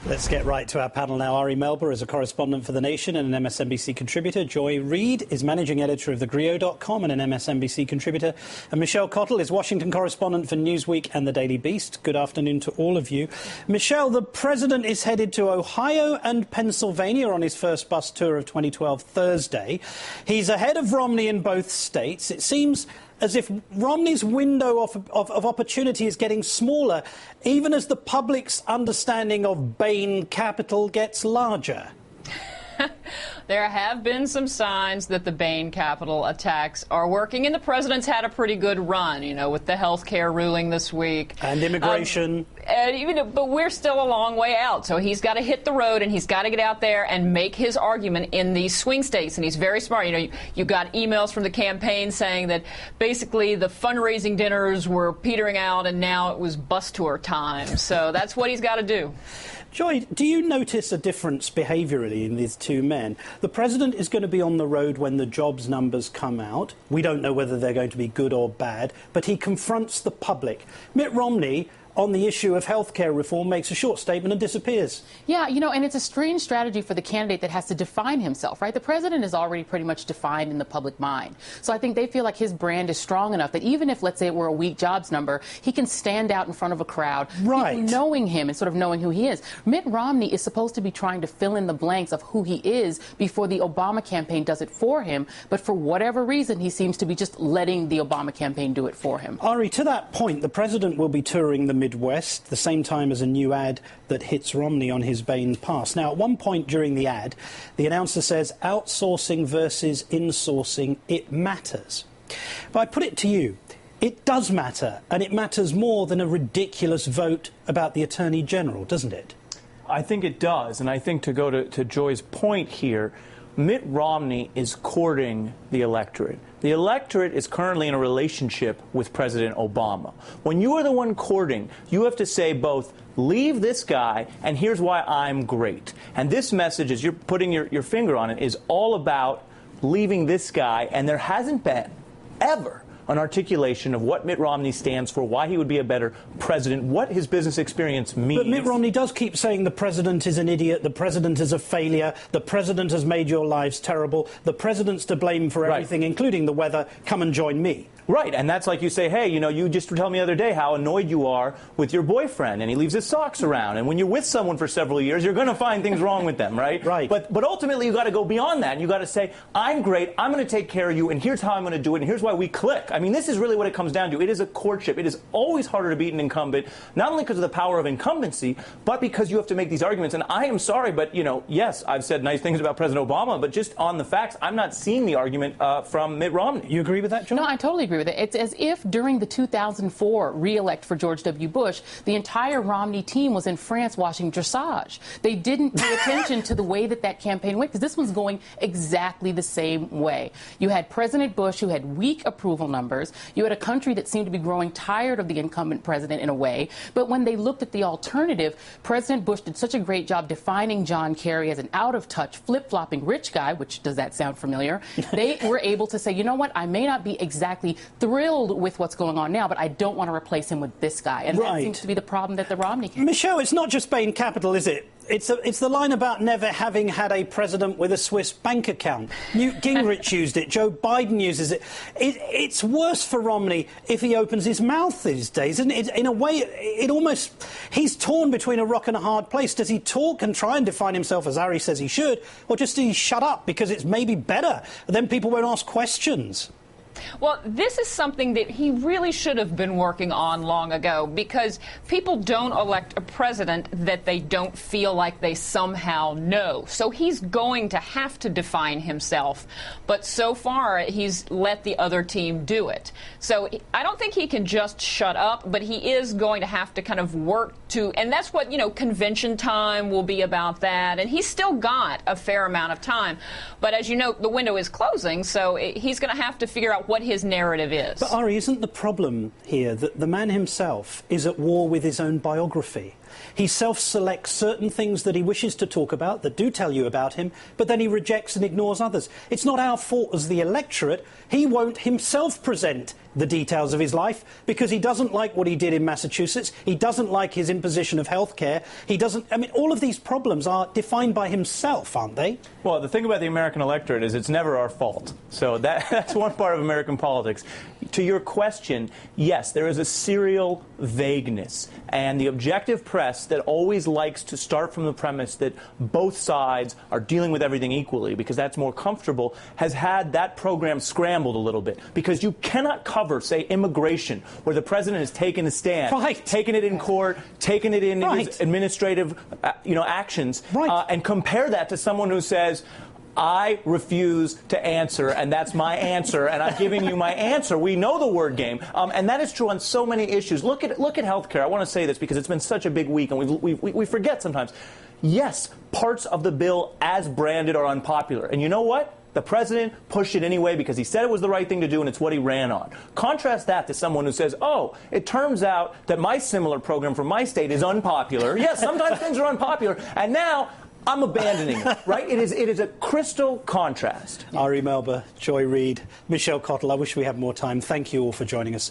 Let's get right to our panel now. Ari Melber is a correspondent for The Nation and an MSNBC contributor. Joy Reid is managing editor of thegrio.com and an MSNBC contributor. And Michelle Cottle is Washington correspondent for Newsweek and The Daily Beast. Good afternoon to all of you. Michelle, the president is headed to Ohio and Pennsylvania on his first bus tour of 2012 Thursday. He's ahead of Romney in both states. It seems as if Romney's window of opportunity is getting smaller, even as the public's understanding of Bain Capital gets larger. There have been some signs that the Bain Capital attacks are working, and the president's had a pretty good run, you know, with the health care ruling this week. And immigration. But we're still a long way out, so he's got to hit the road, and he's got to get out there and make his argument in these swing states, and he's very smart. You know, you got emails from the campaign saying that basically the fundraising dinners were petering out, and now it was bus tour time. So that's what he's got to do. Joy, do you notice a difference behaviourally in these two men? The president is going to be on the road when the jobs numbers come out. We don't know whether they're going to be good or bad, but he confronts the public. Mitt Romney, on the issue of healthcare reform, makes a short statement and disappears. Yeah, you know, and it's a strange strategy for the candidate that has to define himself, right? The president is already pretty much defined in the public mind. So I think they feel like his brand is strong enough that even if, let's say, it were a weak jobs number, he can stand out in front of a crowd, right, people knowing him and sort of knowing who he is. Mitt Romney is supposed to be trying to fill in the blanks of who he is before the Obama campaign does it for him. But for whatever reason, he seems to be just letting the Obama campaign do it for him. Ari, to that point, the president will be touring the Midwest, the same time as a new ad that hits Romney on his Bain Pass. Now, at one point during the ad, the announcer says, outsourcing versus insourcing, it matters. But I put it to you, it does matter, and it matters more than a ridiculous vote about the Attorney General, doesn't it? I think it does, and I think to go to Joy's point here, Mitt Romney is courting the electorate. The electorate is currently in a relationship with President Obama. When you are the one courting, you have to say both, leave this guy, and here's why I'm great. And this message, as you're putting your finger on it, is all about leaving this guy, and there hasn't been, ever, an articulation of what Mitt Romney stands for, why he would be a better president, what his business experience means. But Mitt Romney does keep saying the president is an idiot, the president is a failure, the president has made your lives terrible, the president's to blame for everything, right, including the weather, come and join me. Right, and that's like you say, hey, you know, you just told me the other day how annoyed you are with your boyfriend, and he leaves his socks around. And when you're with someone for several years, you're going to find things wrong with them, right? Right. But ultimately, you've got to go beyond that, and you've got to say, I'm great, I'm going to take care of you, and here's how I'm going to do it, and here's why we click. I mean, this is really what it comes down to. It is a courtship. It is always harder to beat an incumbent, not only because of the power of incumbency, but because you have to make these arguments. And I am sorry, but, you know, yes, I've said nice things about President Obama, but just on the facts, I'm not seeing the argument from Mitt Romney. You agree with that, John? No, I totally agree with it. It's as if during the 2004 re-elect for George W. Bush, the entire Romney team was in France watching dressage. They didn't pay attention to the way that campaign went, because this one's going exactly the same way. You had President Bush, who had weak approval numbers. You had a country that seemed to be growing tired of the incumbent president in a way. But when they looked at the alternative, President Bush did such a great job defining John Kerry as an out-of-touch, flip-flopping rich guy, which, does that sound familiar? They were able to say, you know what, I may not be exactly thrilled with what's going on now, but I don't want to replace him with this guy. And that seems to be the problem that the Romney can. Michelle, it's not just Bain Capital, is it? It's the line about never having had a president with a Swiss bank account. Newt Gingrich used it. Joe Biden uses it. It's worse for Romney if he opens his mouth these days, isn't it? In a way, he's torn between a rock and a hard place. Does he talk and try and define himself as Ari says he should, or just does he shut up because it's maybe better? Then people won't ask questions. Well, this is something that he really should have been working on long ago, because people don't elect a president that they don't feel like they somehow know. So he's going to have to define himself. But so far, he's let the other team do it. So I don't think he can just shut up, but he is going to have to kind of work to, and that's what, you know, convention time will be about that. And he's still got a fair amount of time. But as you know, the window is closing, so he's going to have to figure out what his narrative is. But Ari, isn't the problem here that the man himself is at war with his own biography? He self-selects certain things that he wishes to talk about that do tell you about him, but then he rejects and ignores others. It's not our fault as the electorate. He won't himself present the details of his life because he doesn't like what he did in Massachusetts. He doesn't like his imposition of health care. He doesn't. I mean, all of these problems are defined by himself, aren't they? Well, the thing about the American electorate is it's never our fault. So that's one part of American politics. To your question, yes, there is a serial vagueness. And the objective press that always likes to start from the premise that both sides are dealing with everything equally because that's more comfortable has had that program scrambled a little bit. Because you cannot cover, say, immigration, where the president has taken a stand, taken it in court, taken it in his administrative actions, and compare that to someone who says, I refuse to answer, and that's my answer, and I'm giving you my answer. We know the word game, and that is true on so many issues. Look at health care. I want to say this because it's been such a big week, and we forget sometimes. Yes, parts of the bill as branded are unpopular, and you know what? The president pushed it anyway because he said it was the right thing to do, and it's what he ran on. Contrast that to someone who says, oh, it turns out that my similar program from my state is unpopular. Yes, sometimes things are unpopular, and now I'm abandoning it, right? It is a crystal contrast. Ari Melber, Joy Reid, Michelle Cottle, I wish we had more time. Thank you all for joining us.